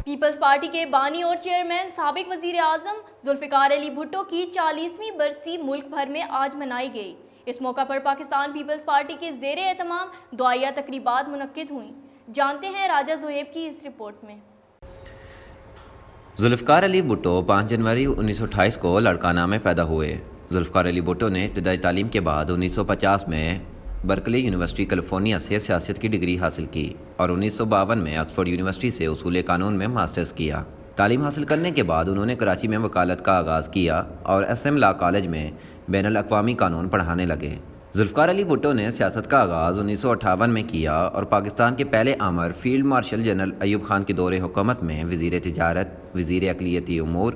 Peoples party کے بانی اور چیئرمین سابق وزیر اعظم ذوالفقار علی بھٹو کی 40ویں برسی ملک بھر میں آج منائی گئی۔ اس موقع پر پاکستان پیپلز پارٹی کے زیر اہتمام دعائیہ تقریبات منعقد ہوئیں۔ جانتے ہیں راجہ زہیب کی اس رپورٹ میں۔ ذوالفقار علی بھٹو 5 جنوری 1928 کو لڑکانہ میں پیدا ہوئے۔ ذوالفقار علی بھٹو نے ابتدائی تعلیم کے بعد 1950 میں برکلی یونیورسٹی کیلیفورنیا سے سیاست کی ڈگری حاصل کی اور 1952 میں آکسفورڈ یونیورسٹی سے اصول قانون میں ماسٹرز کیا۔ تعلیم حاصل کرنے کے بعد انہوں نے کراچی میں وکالت کا آغاز کیا اور ایس ایم لا کالج میں بین الاقوامی قانون پڑھانے لگے۔ ذوالفقار علی بھٹو نے سیاست کا آغاز 1958 میں کیا اور پاکستان کے پہلے آمر field marshal general Ayub Khan کے دور حکومت میں وزیر تجارت، وزیر اقلیتی امور،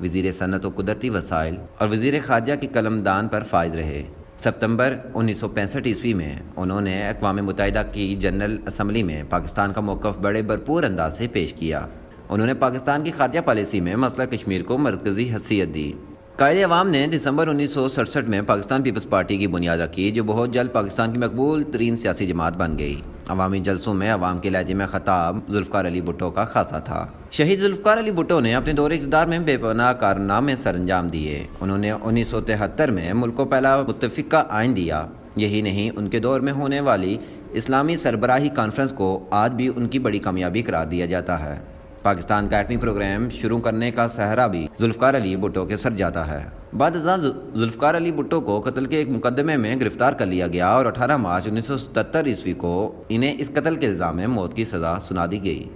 وزیر صنعت و قدرتی وسائل اور وزیر خارجہ کی قلمدان پر فائز رہے۔ ستمبر 1965 میں انہوں نے اقوام متحدہ کی جنرل اسمبلی میں پاکستان کا موقف بڑے بھرپور انداز سے پیش کیا۔ انہوں نے پاکستان کی خارجہ پالیسی میں مسئلہ کشمیر کو مرکزی حیثیت دی۔ قائد عوام نے دسمبر 1967 میں پاکستان پیپلز پارٹی کی بنیاد رکھی، جو بہت جلد پاکستان کی مقبول ترین سیاسی جماعت بن گئی۔ عوامی جلسوں میں عوام کے لہجے میں خطاب ذوالفقار علی بھٹو کا خاصہ تھا۔ شہید ذوالفقار علی بھٹو نے اپنے دور اقتدار میں بے پناہ کارنامے سر انجام دیے۔ انہوں نے 1973 میں ملک کو پہلا متفقہ آئین دیا۔ یہی نہیں، ان کے دور میں ہونے والی اسلامی سربراہی کانفرنس کو آج بھی ان کی بڑی کامیابی قرار دیا جاتا ہے۔ پاکستان کا ایٹمی پروگرام شروع کرنے کا سہرا بھی ذوالفقار علی بھٹو کے سر جاتا ہے۔ بعد ازاں ذوالفقار علی بھٹو کو قتل کے ایک مقدمے میں گرفتار کر لیا گیا اور 18 مارچ 1977 کو انہیں اس قتل کے الزام میں موت کی سزا سنا دی گئی۔